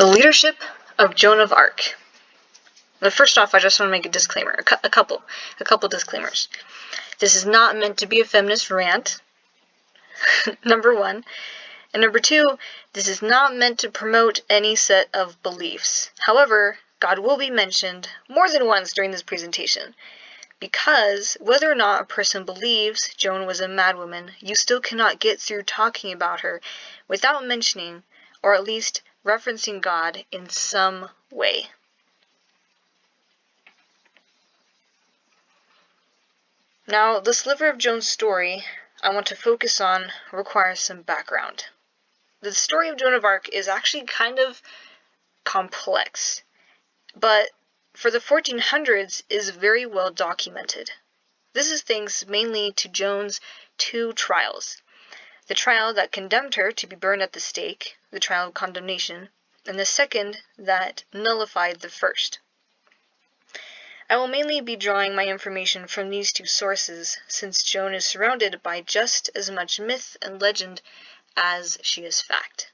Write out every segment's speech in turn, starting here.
The leadership of Joan of Arc. But first off, I just want to make a disclaimer, a couple disclaimers. This is not meant to be a feminist rant, number one. And number two, this is not meant to promote any set of beliefs. However, God will be mentioned more than once during this presentation, because whether or not a person believes Joan was a madwoman, you still cannot get through talking about her without mentioning, or at least referencing God in some way. Now, the sliver of Joan's story I want to focus on requires some background. The story of Joan of Arc is actually kind of complex, but for the 1400s is very well documented. This is thanks mainly to Joan's two trials. The trial that condemned her to be burned at the stake, the trial of Condemnation, and the second that nullified the first. I will mainly be drawing my information from these two sources, since Joan is surrounded by just as much myth and legend as she is fact.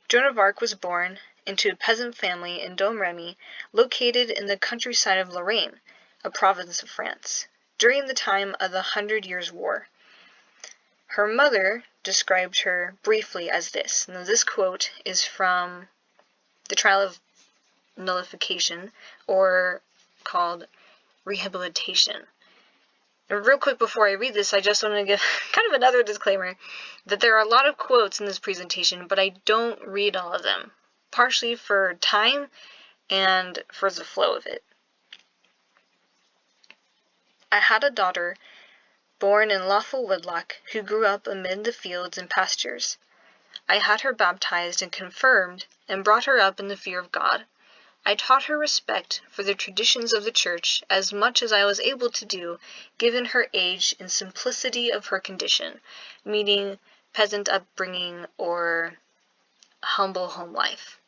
Joan of Arc was born into a peasant family in Domremy, located in the countryside of Lorraine, a province of France, during the time of the 100 Years' War. Her mother described her briefly as this. Now, this quote is from the trial of Nullification, or called Rehabilitation. And real quick before I read this, I just want to give kind of another disclaimer that there are a lot of quotes in this presentation, but I don't read all of them, partially for time and for the flow of it. I had a daughter born in lawful wedlock who grew up amid the fields and pastures. I had her baptized and confirmed and brought her up in the fear of God. I taught her respect for the traditions of the church as much as I was able to do, given her age and simplicity of her condition, meaning peasant upbringing or humble home life.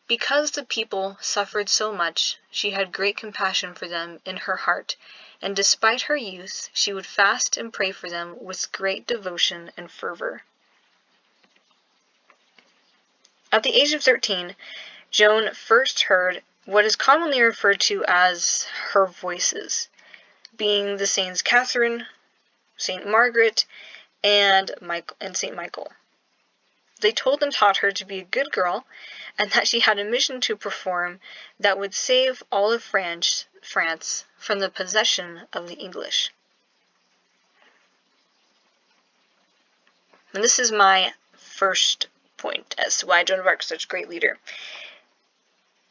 Because the people suffered so much, she had great compassion for them in her heart, and despite her youth, she would fast and pray for them with great devotion and fervor. At the age of 13, Joan first heard what is commonly referred to as her voices, being the Saints Catherine, Saint Margaret, and Saint Michael. They told and taught her to be a good girl, and that she had a mission to perform that would save all of France from the possession of the English. And this is my first point as to why Joan of Arc is such a great leader.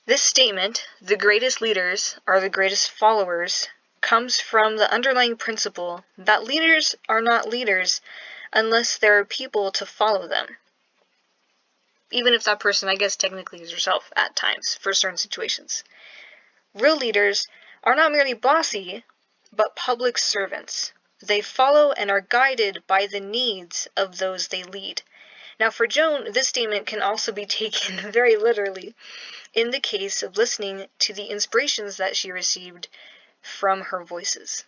This statement, the greatest leaders are the greatest followers, comes from the underlying principle that leaders are not leaders unless there are people to follow them. Even if that person, I guess, technically is yourself at times for certain situations. Real leaders are not merely bossy, but public servants. They follow and are guided by the needs of those they lead. Now, for Joan, this statement can also be taken very literally in the case of listening to the inspirations that she received from her voices.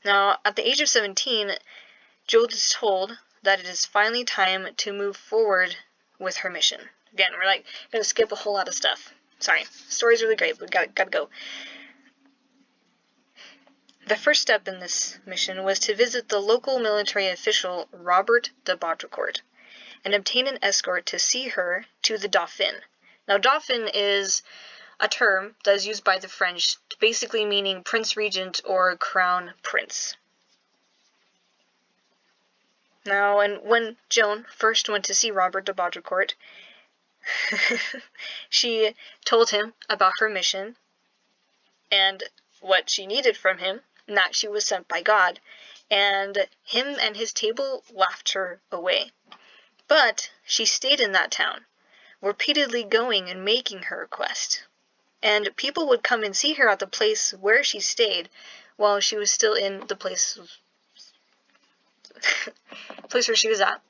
Now, at the age of 17, Joan is told that it is finally time to move forward with her mission. Again, we're going to skip a whole lot of stuff. Sorry, the story's really great, but gotta go. The first step in this mission was to visit the local military official Robert de Baudricourt and obtain an escort to see her to the Dauphin. Now, Dauphin is a term that is used by the French, basically meaning Prince Regent or Crown Prince. Now, and when Joan first went to see Robert de Baudricourt, she told him about her mission and what she needed from him, and that she was sent by God, and him and his table laughed her away. But she stayed in that town, repeatedly going and making her request, and people would come and see her at the place where she stayed while she was still in the place where she was at,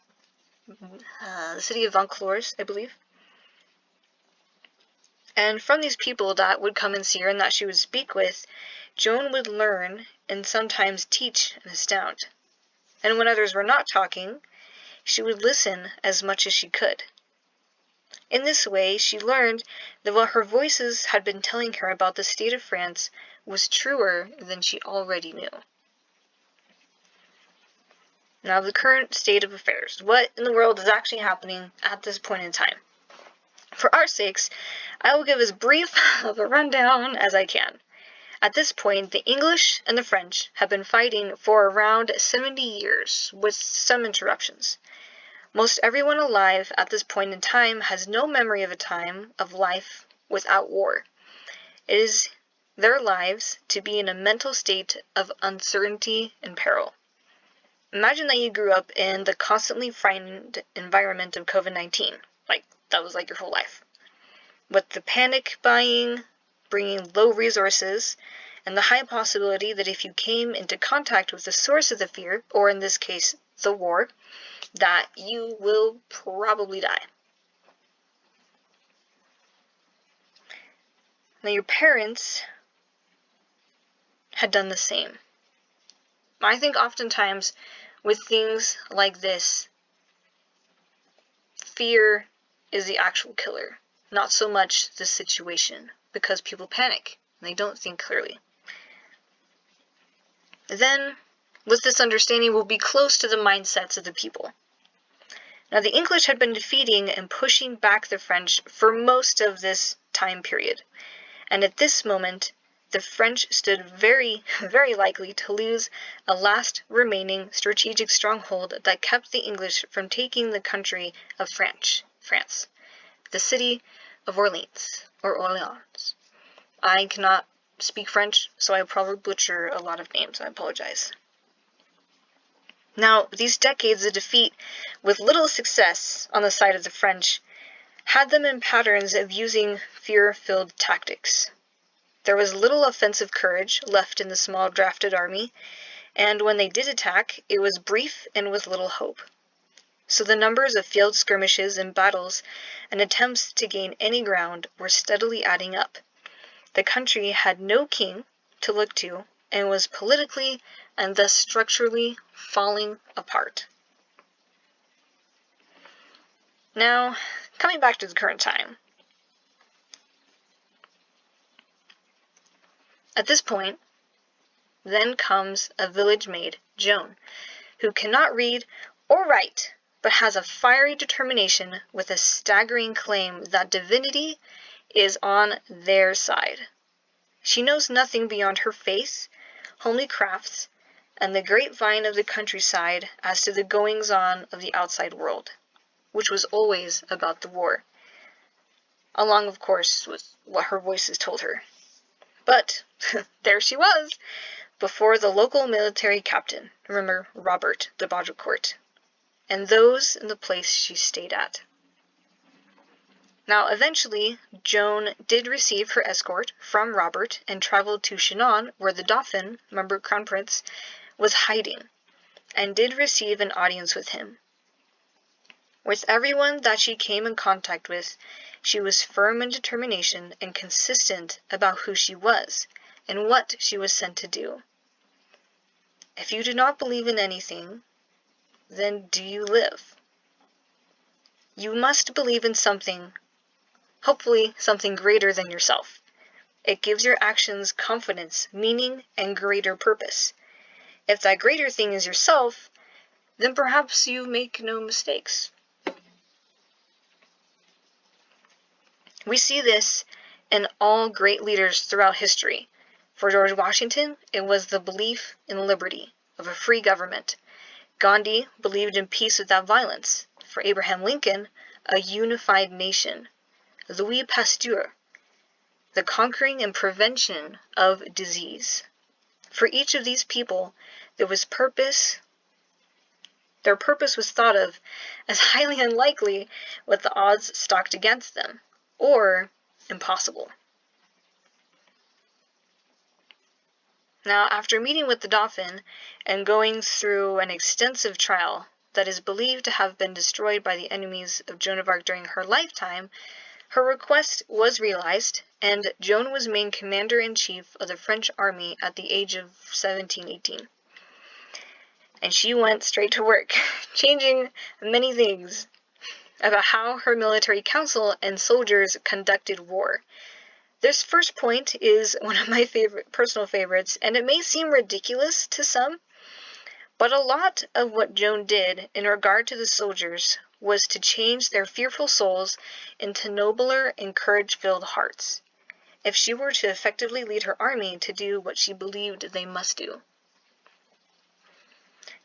the city of Vaucluse, I believe. And from these people that would come and see her and that she would speak with, Joan would learn and sometimes teach and astound. and when others were not talking, she would listen as much as she could. In this way, she learned that what her voices had been telling her about the state of France was truer than she already knew. Now, the current state of affairs. What in the world is actually happening at this point in time? For our sakes, I will give as brief of a rundown as I can. At this point, the English and the French have been fighting for around 70 years, with some interruptions. Most everyone alive at this point in time has no memory of a time of life without war. It is their lives to be in a mental state of uncertainty and peril. Imagine that you grew up in the constantly frightened environment of COVID-19. That was like your whole life. With the panic buying, bringing low resources, and the high possibility that if you came into contact with the source of the fear, or in this case, the war, that you will probably die. Now, your parents had done the same. I think oftentimes with things like this, fear is the actual killer, not so much the situation, because people panic and they don't think clearly. Then, with this understanding, we'll be close to the mindsets of the people. Now, the English had been defeating and pushing back the French for most of this time period, and at this moment, the French stood very, very likely to lose a last remaining strategic stronghold that kept the English from taking the country of France, the city of Orleans. I cannot speak French, so I probably butcher a lot of names. I apologize. Now, these decades of defeat with little success on the side of the French had them in patterns of using fear-filled tactics. There was little offensive courage left in the small drafted army, and when they did attack, it was brief and with little hope. So the numbers of field skirmishes and battles and attempts to gain any ground were steadily adding up. The country had no king to look to and was politically and thus structurally falling apart. Now, coming back to the current time. At this point, then comes a village maid, Joan, who cannot read or write, but has a fiery determination with a staggering claim that divinity is on their side. She knows nothing beyond her faith, homely crafts, and the grapevine of the countryside as to the goings-on of the outside world, which was always about the war, along, of course, with what her voices told her. But there she was, before the local military captain, remember Robert de Baudricourt, and those in the place she stayed at. Now, eventually, Joan did receive her escort from Robert and traveled to Chinon, where the Dauphin, remember Crown Prince, was hiding, and did receive an audience with him. With everyone that she came in contact with, she was firm in determination and consistent about who she was and what she was sent to do. If you do not believe in anything, then do you live? You must believe in something, hopefully something greater than yourself. It gives your actions confidence, meaning, and greater purpose. If that greater thing is yourself, then perhaps you make no mistakes. We see this in all great leaders throughout history. For George Washington, it was the belief in liberty, of a free government. Gandhi believed in peace without violence. For Abraham Lincoln, a unified nation. Louis Pasteur, the conquering and prevention of disease. For each of these people, there was purpose. Their purpose was thought of as highly unlikely with the odds stacked against them, or impossible. Now, after meeting with the Dauphin and going through an extensive trial that is believed to have been destroyed by the enemies of Joan of Arc during her lifetime, her request was realized, and Joan was made commander-in-chief of the French army at the age of 17-18. and she went straight to work, changing many things about how her military council and soldiers conducted war. This first point is one of my personal favorites, and it may seem ridiculous to some, but a lot of what Joan did in regard to the soldiers was to change their fearful souls into nobler and courage-filled hearts, if she were to effectively lead her army to do what she believed they must do.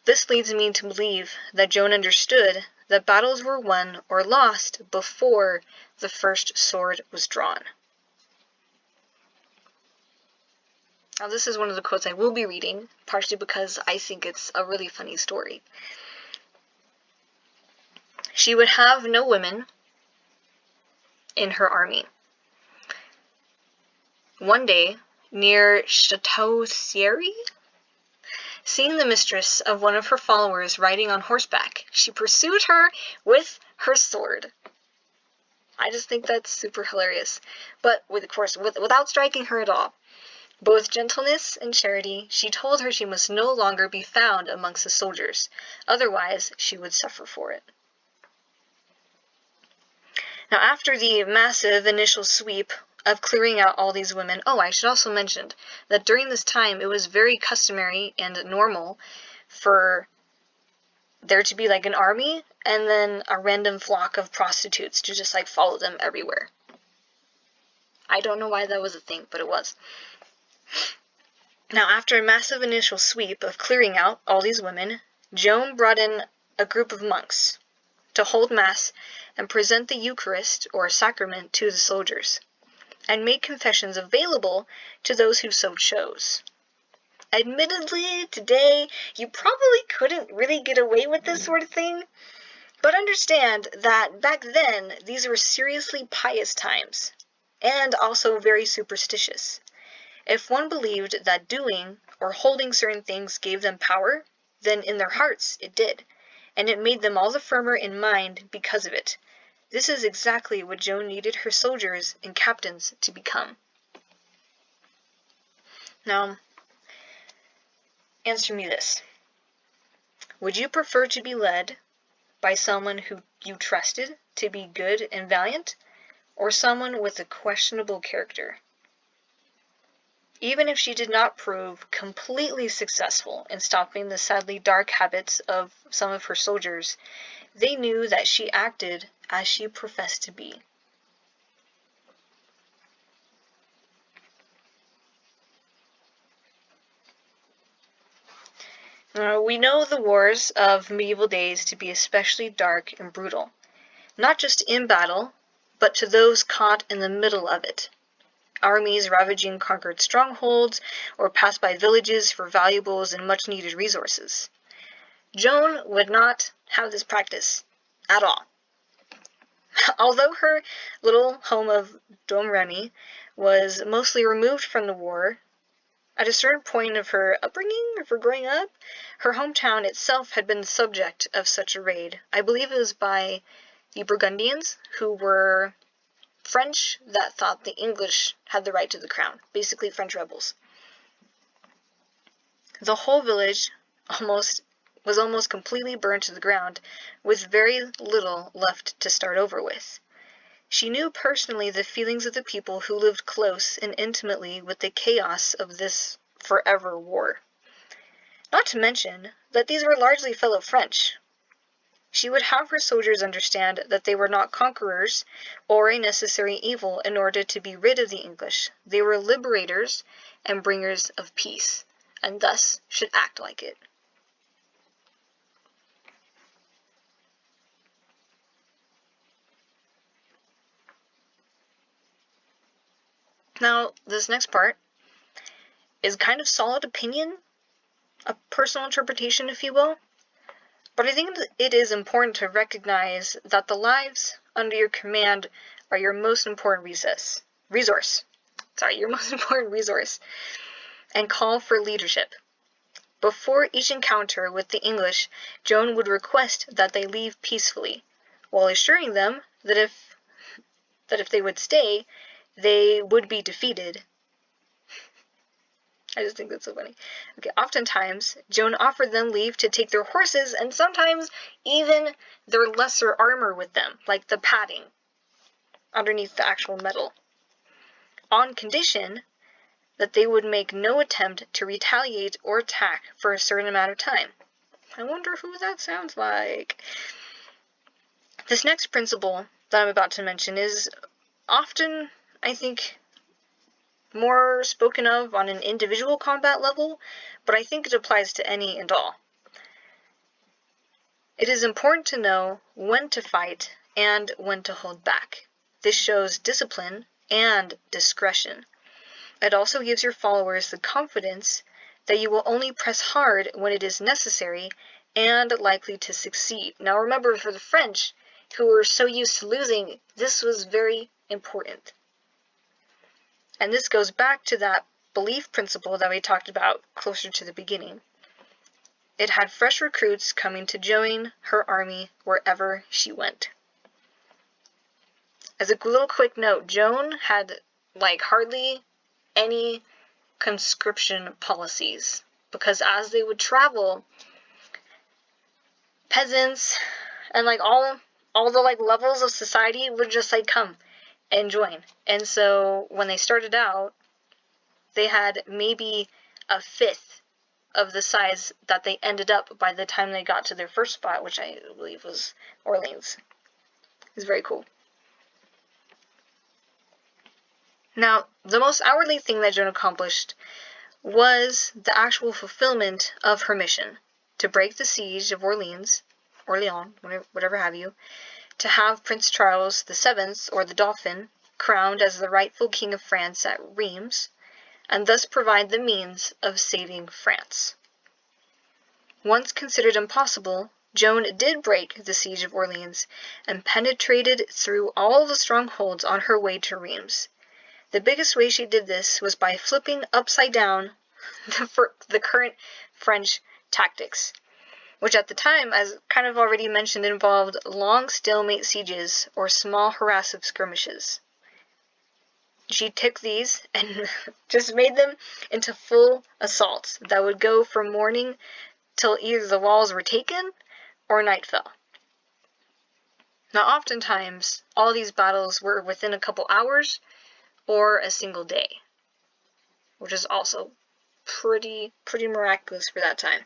This leads me to believe that Joan understood that battles were won or lost before the first sword was drawn. Now, this is one of the quotes I will be reading, partially because I think it's a really funny story. She would have no women in her army. One day, near Chateau Thierry, seeing the mistress of one of her followers riding on horseback, she pursued her with her sword. I just think that's super hilarious, but without striking her at all. Both gentleness and charity, she told her she must no longer be found amongst the soldiers, otherwise she would suffer for it. Now, after the massive initial sweep of clearing out all these women, I should also mention that during this time it was very customary and normal for there to be like an army and then a random flock of prostitutes to just like follow them everywhere. I don't know why that was a thing, but it was. Now, after a massive initial sweep of clearing out all these women, Joan brought in a group of monks to hold Mass and present the Eucharist, or sacrament, to the soldiers, and made confessions available to those who so chose. Admittedly, today, you probably couldn't really get away with this sort of thing, but understand that back then, these were seriously pious times, and also very superstitious. If one believed that doing or holding certain things gave them power, then in their hearts it did, and it made them all the firmer in mind because of it. This is exactly what Joan needed her soldiers and captains to become. Now, answer me this. Would you prefer to be led by someone who you trusted to be good and valiant, or someone with a questionable character? Even if she did not prove completely successful in stopping the sadly dark habits of some of her soldiers, they knew that she acted as she professed to be. We know the wars of medieval days to be especially dark and brutal, not just in battle, but to those caught in the middle of it. Armies ravaging conquered strongholds or passed by villages for valuables and much-needed resources. Joan would not have this practice at all. Although her little home of Domremy was mostly removed from the war, at a certain point of her upbringing, of her growing up, her hometown itself had been the subject of such a raid. I believe it was by the Burgundians, who were French that thought the English had the right to the crown, basically French rebels. The whole village was almost completely burned to the ground, with very little left to start over with. She knew personally the feelings of the people who lived close and intimately with the chaos of this forever war. Not to mention that these were largely fellow French. She would have her soldiers understand that they were not conquerors or a necessary evil in order to be rid of the English. They were liberators and bringers of peace, and thus should act like it. Now, this next part is kind of solid opinion, a personal interpretation, if you will. But I think it is important to recognize that the lives under your command are your most important resource, and call for leadership. Before each encounter with the English, Joan would request that they leave peacefully, while assuring them that if they would stay, they would be defeated. I just think that's so funny. Okay, oftentimes, Joan offered them leave to take their horses and sometimes even their lesser armor with them, like the padding underneath the actual metal, on condition that they would make no attempt to retaliate or attack for a certain amount of time. I wonder who that sounds like. This next principle that I'm about to mention is often, I think, more spoken of on an individual combat level, but I think it applies to any and all. It is important to know when to fight and when to hold back. This shows discipline and discretion. It also gives your followers the confidence that you will only press hard when it is necessary and likely to succeed. Now remember, for the French, who were so used to losing, this was very important. And this goes back to that belief principle that we talked about closer to the beginning. It had fresh recruits coming to join her army wherever she went. As a little quick note, Joan had hardly any conscription policies, because as they would travel, peasants and all the levels of society would just come and join. And so when they started out, they had maybe a fifth of the size that they ended up by the time they got to their first spot, which I believe was Orleans. It's very cool. Now, the most outwardly thing that Joan accomplished was the actual fulfillment of her mission, to break the siege of Orleans, whatever have you, to have Prince Charles VII, or the Dauphin, crowned as the rightful King of France at Reims, and thus provide the means of saving France. Once considered impossible, Joan did break the siege of Orleans and penetrated through all the strongholds on her way to Reims. The biggest way she did this was by flipping upside down the current French tactics, which at the time, as kind of already mentioned, involved long stalemate sieges or small harassive skirmishes. She took these and just made them into full assaults that would go from morning till either the walls were taken or night fell. Now, oftentimes, all these battles were within a couple hours or a single day, which is also pretty miraculous for that time.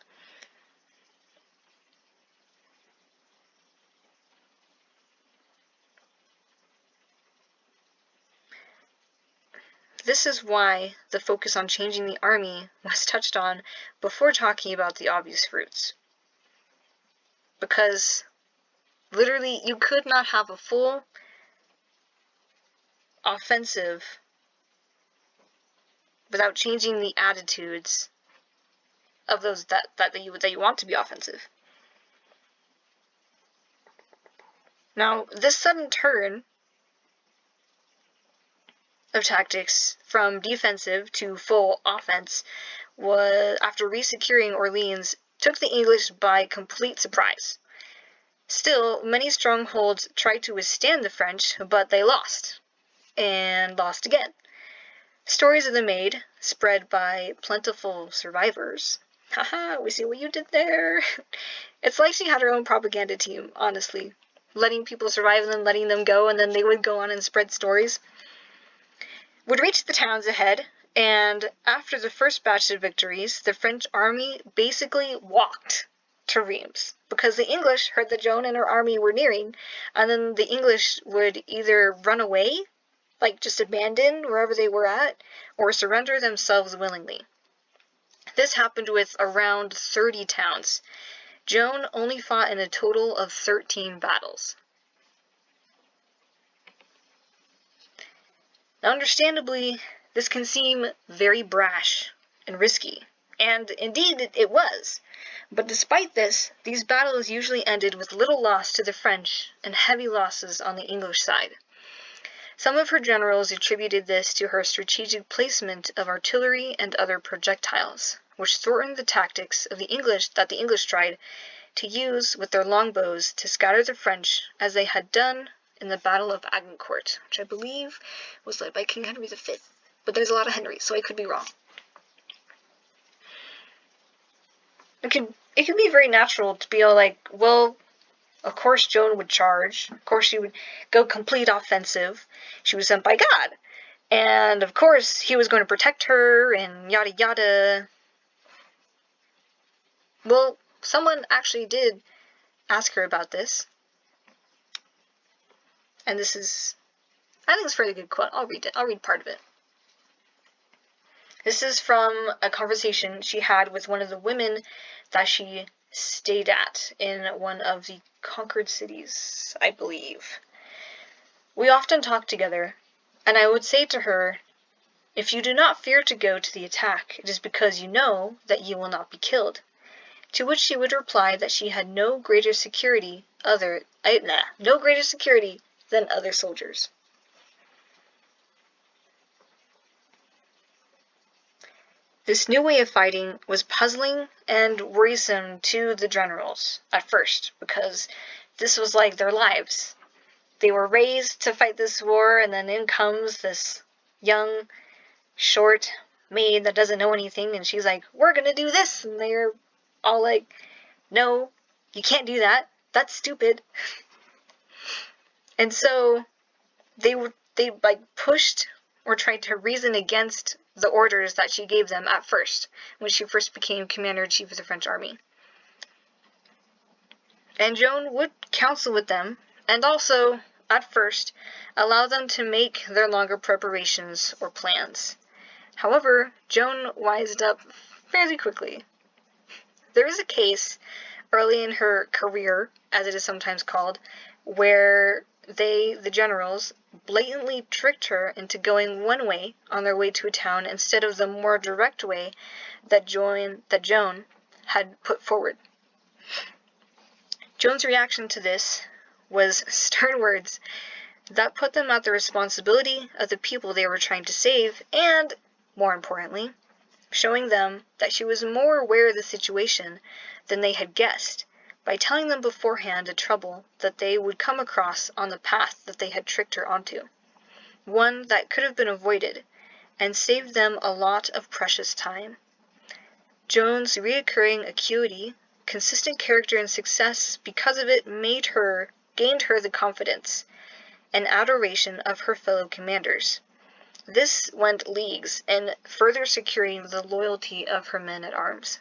This is why the focus on changing the army was touched on before talking about the obvious fruits. Because literally you could not have a full offensive without changing the attitudes of those that you want to be offensive. Now, this sudden turn of tactics from defensive to full offense was, after resecuring Orleans, took the English by complete surprise. Still, many strongholds tried to withstand the French, but they lost, and lost again. Stories of the Maid, spread by plentiful survivors. Haha, we see what you did there. It's like she had her own propaganda team, honestly. Letting people survive and then letting them go, and then they would go on and spread stories. Would reach the towns ahead, and after the first batch of victories, the French army basically walked to Reims, because the English heard that Joan and her army were nearing, and then the English would either run away, just abandon wherever they were at, or surrender themselves willingly. This happened with around 30 towns. Joan only fought in a total of 13 battles. Now, understandably, this can seem very brash and risky, and indeed it was. But despite this, these battles usually ended with little loss to the French and heavy losses on the English side. Some of her generals attributed this to her strategic placement of artillery and other projectiles, which thwarted the tactics of the English tried to use with their longbows to scatter the French, as they had done in the Battle of Agincourt, which I believe was led by King Henry V. But there's a lot of Henrys, so I could be wrong. It can be very natural to be all like, well, of course Joan would charge. Of course she would go complete offensive. She was sent by God. And of course he was going to protect her and yada yada. Well, someone actually did ask her about this. And this is, I think it's a fairly good quote. I'll read it. I'll read part of it. This is from a conversation she had with one of the women that she stayed at in one of the conquered cities, I believe. We often talked together, and I would say to her, "If you do not fear to go to the attack, it is because you know that you will not be killed." To which she would reply that she had no greater security than other soldiers. This new way of fighting was puzzling and worrisome to the generals at first, because this was like their lives. They were raised to fight this war, and then in comes this young, short maid that doesn't know anything, and she's like, "We're gonna do this," and they're all like, "No, you can't do that. That's stupid." And so they pushed or tried to reason against the orders that she gave them at first, when she first became commander-in-chief of the French army. And Joan would counsel with them, and also, at first, allow them to make their longer preparations or plans. However, Joan wised up fairly quickly. There is a case early in her career, as it is sometimes called, where the generals, blatantly tricked her into going one way on their way to a town instead of the more direct way that Joan had put forward. Joan's reaction to this was stern words that put them at the responsibility of the people they were trying to save, and, more importantly, showing them that she was more aware of the situation than they had guessed, by telling them beforehand the trouble that they would come across on the path that they had tricked her onto, one that could have been avoided, and saved them a lot of precious time. Joan's reoccurring acuity, consistent character, and success because of it gained her the confidence and adoration of her fellow commanders. This went leagues in further securing the loyalty of her men at arms.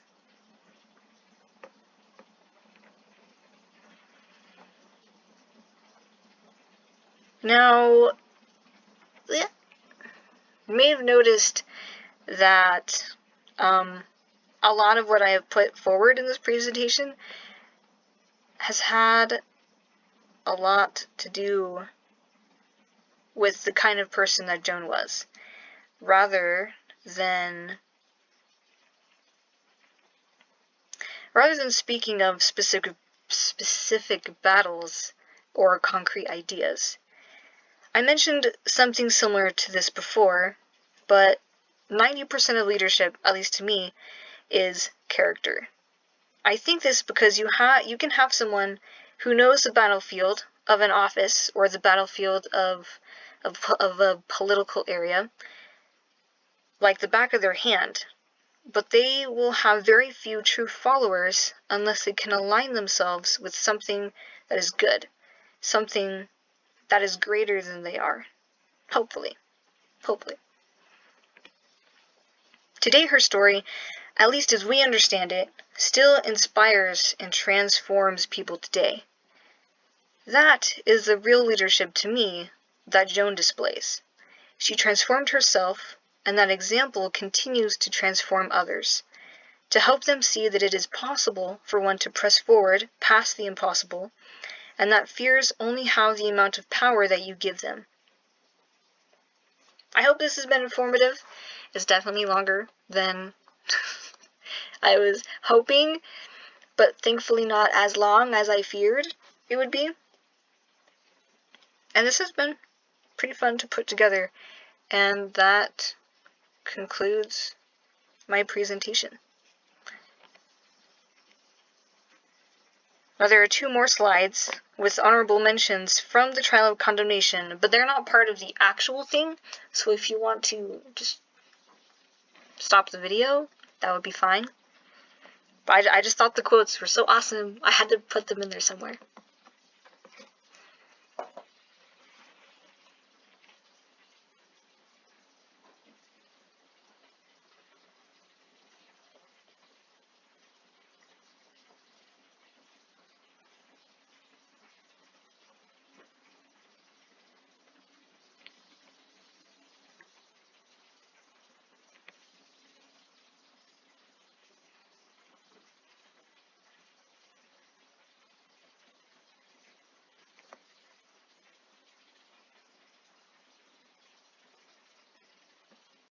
Now, you may have noticed that a lot of what I have put forward in this presentation has had a lot to do with the kind of person that Joan was, rather than speaking of specific battles or concrete ideas. I mentioned something similar to this before, but 90% of leadership, at least to me, is character. I think this because you can have someone who knows the battlefield of an office or the battlefield of a political area like the back of their hand, but they will have very few true followers unless they can align themselves with something that is good, something that is greater than they are. Hopefully. Today her story, at least as we understand it, still inspires and transforms people today. That is the real leadership to me that Joan displays. She transformed herself, and that example continues to transform others, to help them see that it is possible for one to press forward past the impossible, and that fears only have the amount of power that you give them. I hope this has been informative. It's definitely longer than I was hoping, but thankfully not as long as I feared it would be. And this has been pretty fun to put together, and that concludes my presentation. Now there are 2 more slides with honorable mentions from the trial of condemnation, but they're not part of the actual thing, so if you want to just stop the video, that would be fine. But I just thought the quotes were so awesome, I had to put them in there somewhere.